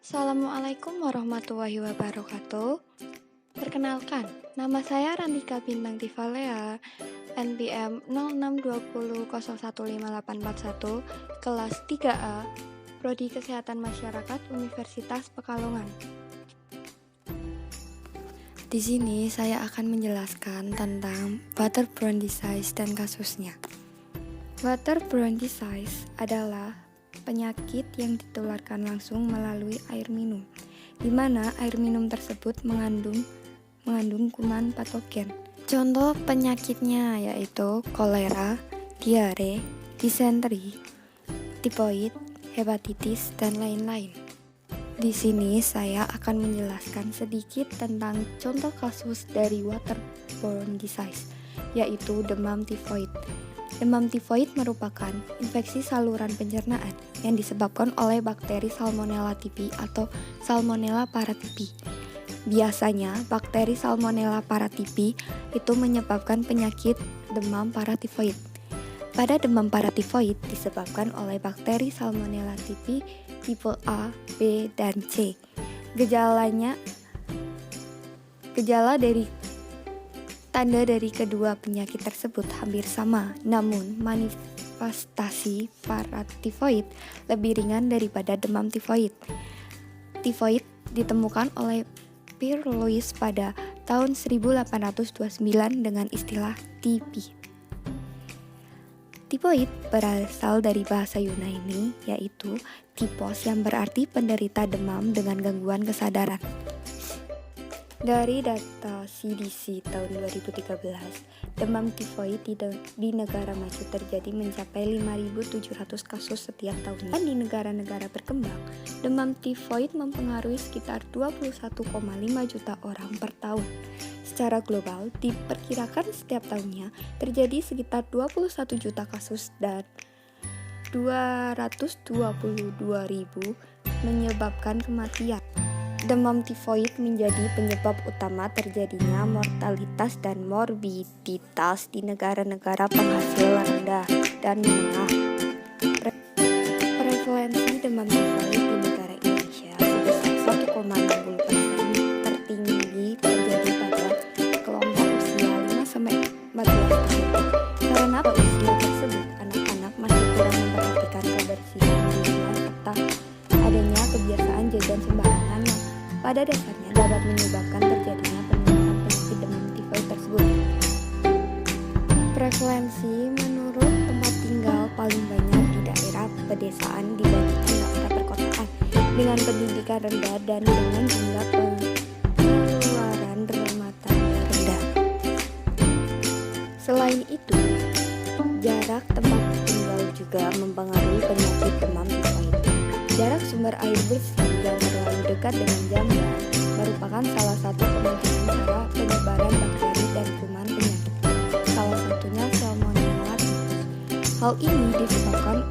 Assalamualaikum warahmatullahi wabarakatuh. Perkenalkan, nama saya Rantika Bintang Tivalea, NPM 0620015841, kelas 3A, Prodi Kesehatan Masyarakat Universitas Pekalongan. Di sini saya akan menjelaskan tentang waterborne disease dan kasusnya. Waterborne disease adalah penyakit yang ditularkan langsung melalui air minum, di mana air minum tersebut mengandung kuman patogen. Contoh penyakitnya yaitu kolera, diare, disenteri, tifoid, hepatitis, dan lain-lain. Di sini saya akan menjelaskan sedikit tentang contoh kasus dari waterborne disease, yaitu demam tifoid. Demam tifoid merupakan infeksi saluran pencernaan yang disebabkan oleh bakteri Salmonella typhi atau Salmonella paratyphi. Biasanya, bakteri Salmonella paratyphi itu menyebabkan penyakit demam paratifoid. Pada demam paratifoid disebabkan oleh bakteri Salmonella typhi tipe A, B, dan C. Tanda dari kedua penyakit tersebut hampir sama, namun manifestasi paratifoid lebih ringan daripada demam tifoid. Tifoid ditemukan oleh Pierre Louis pada tahun 1829 dengan istilah TB. Tifoid berasal dari bahasa Yunani, yaitu typhos yang berarti penderita demam dengan gangguan kesadaran. Dari data CDC tahun 2013, demam tifoid di negara maju terjadi mencapai 5.700 kasus setiap tahunnya. Di negara-negara berkembang, demam tifoid mempengaruhi sekitar 21,5 juta orang per tahun. Secara global, diperkirakan setiap tahunnya terjadi sekitar 21 juta kasus dan 222.000 menyebabkan kematian. Demam tifoid menjadi penyebab utama terjadinya mortalitas dan morbiditas di negara-negara penghasil rendah dan menengah. Prevalensi demam tifoid di negara Indonesia sebesar 1,60%, tertinggi terjadi pada kelompok usia 5-14 tahun. Karena pada usia tersebut, anak-anak masih kurang memperhatikan kebersihan dirinya serta adanya kebiasaan jajan sembarangan yang pada dasarnya dapat menyebabkan terjadinya penularan penyakit demam tifoid tersebut. Prevalensi menurut tempat tinggal paling banyak di daerah pedesaan dibandingkan daerah perkotaan, dengan pendidikan rendah dan dengan jumlah pengeluaran rumah tangga rendah. Selain itu, jarak tempat tinggal juga mempengaruhi penyakit demam tifoid. Jarak sumber air bersih yang terlalu dekat dengan jamban merupakan salah satu kemungkinan cara penyebaran bakteri dan kuman penyakit. Salah satunya Salmonella typhi. Hal ini disebabkan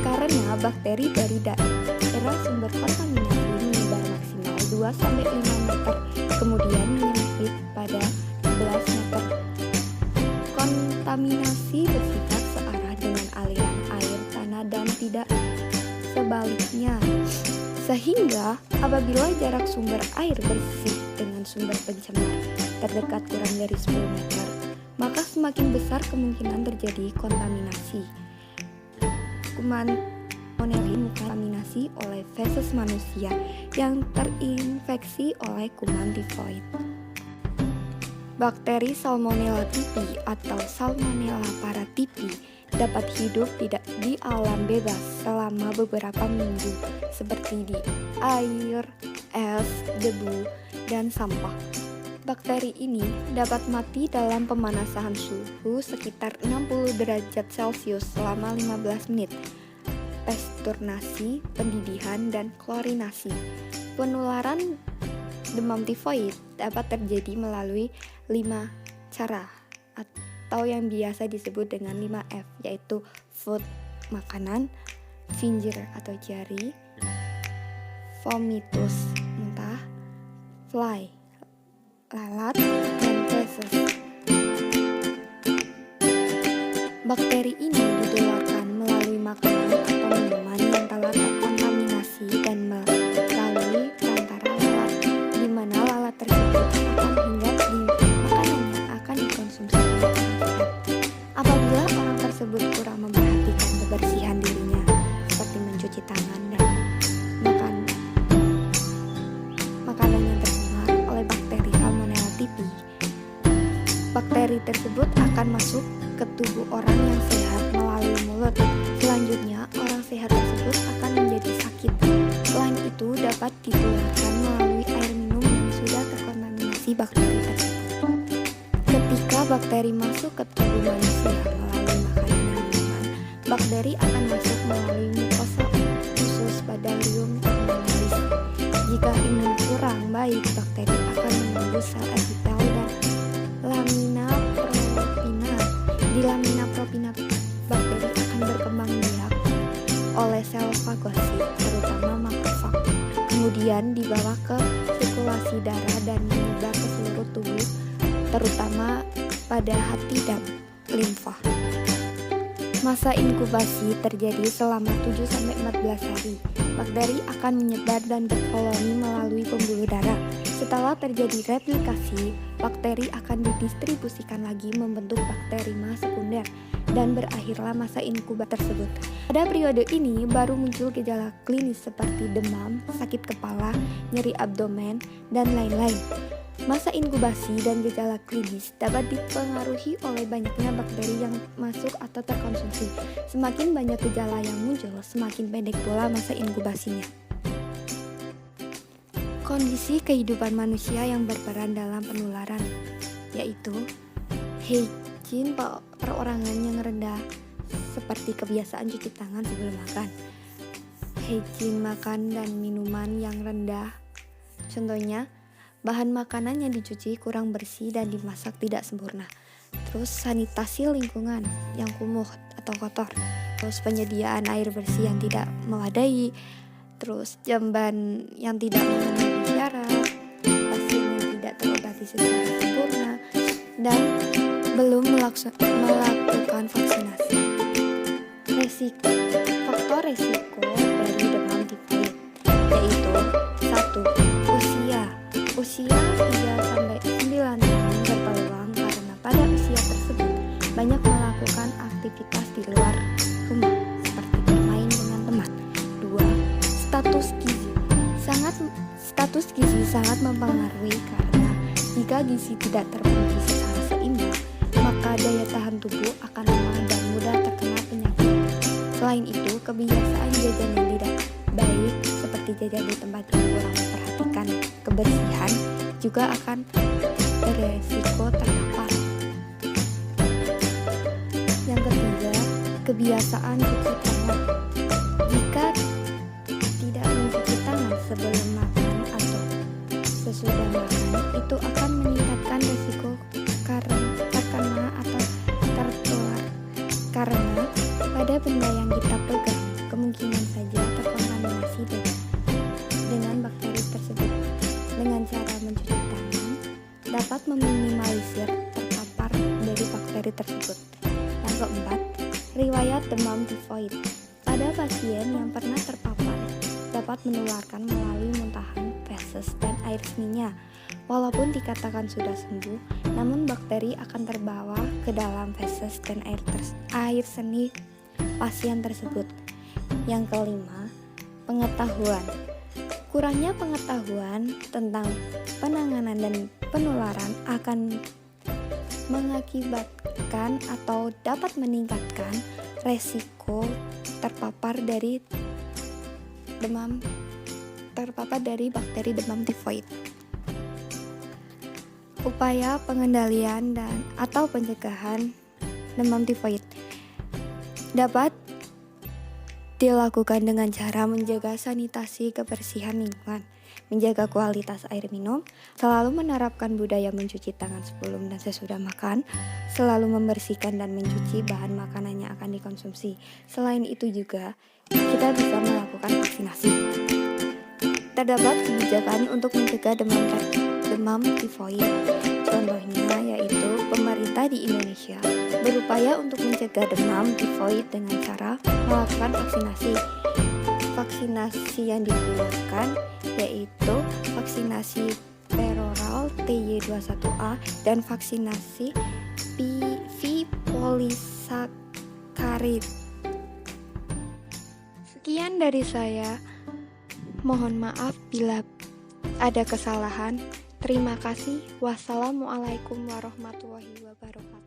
karena bakteri dari daerah sumber kontaminasi menyebar maksimal 2-5 meter, kemudian menyempit pada 11 meter. Kontaminasi bersifat searah dengan aliran air tanah dan tidak sebaliknya, sehingga apabila jarak sumber air bersih dengan sumber pencemar terdekat kurang dari 10 meter, maka semakin besar kemungkinan terjadi kontaminasi. Kuman Salmonella kontaminasi oleh feses manusia yang terinfeksi oleh kuman tifoid. Bakteri Salmonella typhi atau Salmonella paratyphi dapat hidup di alam bebas selama beberapa minggu, seperti di air, es, debu, dan sampah. Bakteri ini dapat mati dalam pemanasan suhu sekitar 60 derajat Celcius selama 15 menit. Pasteurisasi, pendidihan, dan klorinasi. Penularan demam tifoid dapat terjadi melalui 5 cara atau yang biasa disebut dengan 5F, yaitu food, makanan, finger atau jari, vomitus, muntah, fly, lalat, dan feces. Bakteri ini ditularkan melalui makanan atau minuman yang telah terkontaminasi dan melalui kebersihan dirinya, seperti mencuci tangan dan makan makanan yang tercemar oleh bakteri Salmonella typhi. Bakteri tersebut akan masuk ke tubuh orang yang sehat melalui mulut. Selanjutnya, orang sehat tersebut akan menjadi sakit. Selain itu, dapat ditularkan melalui air minum yang sudah terkontaminasi bakteri tersebut. Ketika bakteri masuk ke tubuh manusia melalui makanan dan minuman, bakteri akan masuk melalui mukosa usus pada lium terminalis. Jika imun kurang baik, bakteri akan menembus sel epitel dan lamina propina. Di lamina propina, bakteri akan berkembang biak oleh sel fagosit, terutama makrofag. Kemudian dibawa ke sirkulasi darah dan menyebar ke seluruh tubuh, terutama pada hati dan limfa. Masa inkubasi terjadi selama 7-14 hari. Bakteri akan menyebar dan berkoloni melalui pembuluh darah. Setelah terjadi replikasi, bakteri akan didistribusikan lagi membentuk bakterima sekunder dan berakhirlah masa inkubasi tersebut. Pada periode ini baru muncul gejala klinis seperti demam, sakit kepala, nyeri abdomen, dan lain-lain. Masa inkubasi dan gejala klinis dapat dipengaruhi oleh banyaknya bakteri yang masuk atau terkonsumsi. Semakin banyak gejala yang muncul, semakin pendek pula masa inkubasinya. Kondisi kehidupan manusia yang berperan dalam penularan, yaitu hygiene perorangan yang rendah, seperti kebiasaan cuci tangan sebelum makan, hygiene makan dan minuman yang rendah, contohnya bahan makanan yang dicuci kurang bersih dan dimasak tidak sempurna. Terus sanitasi lingkungan yang kumuh atau kotor. Terus penyediaan air bersih yang tidak memadai. Terus jamban yang tidak memenuhi syarat, pasien yang tidak terobati secara sempurna, dan belum melakukan vaksinasi. Faktor resiko dari demam tifoid yaitu 1. Usia 3-9 tahun berpeluang karena pada usia tersebut banyak melakukan aktivitas di luar rumah seperti bermain dengan teman. 2. Status gizi sangat mempengaruhi karena jika gizi tidak terpenuhi secara seimbang, maka daya tahan tubuh akan lemah dan mudah terkena penyakit. Selain itu, kebiasaan jajan yang tidak baik seperti jajan di tempat yang kurang memperhatikan kebersihan juga akan beresiko terpapar. Yang ketiga, kebiasaan cuci tangan. Jika tidak mencuci tangan sebelum makan atau sesudah makan, itu akan meningkatkan risiko terkena atau tertular. Karena pada benda yang kita pegang kemungkinan saja terkontaminasi dengan bakteri tersebut. Dengan cara mencuci tangan dapat meminimalisir terpapar dari bakteri tersebut. Yang keempat, riwayat demam tifoid. Pada pasien yang pernah terpapar dapat menularkan melalui muntahan, feses, dan air seninya. Walaupun dikatakan sudah sembuh, namun bakteri akan terbawa ke dalam feses dan air seni pasien tersebut. Yang kelima, pengetahuan. Kurangnya pengetahuan tentang penanganan dan penularan akan mengakibatkan atau dapat meningkatkan resiko terpapar dari bakteri demam tifoid. Upaya pengendalian atau pencegahan demam tifoid dapat dilakukan dengan cara menjaga sanitasi kebersihan lingkungan, menjaga kualitas air minum, selalu menerapkan budaya mencuci tangan sebelum dan sesudah makan, selalu membersihkan dan mencuci bahan makanan yang akan dikonsumsi. Selain itu juga, kita bisa melakukan vaksinasi. Terdapat kebijakan untuk mencegah demam tifoid. Contohnya yaitu pemerintah di Indonesia berupaya untuk mencegah demam tifoid dengan cara melakukan vaksinasi. Vaksinasi yang digunakan yaitu vaksinasi peroral TY21A dan vaksinasi PV polisakarid Sekian dari saya. Mohon maaf bila ada kesalahan. Terima kasih. Wassalamualaikum warahmatullahi wabarakatuh.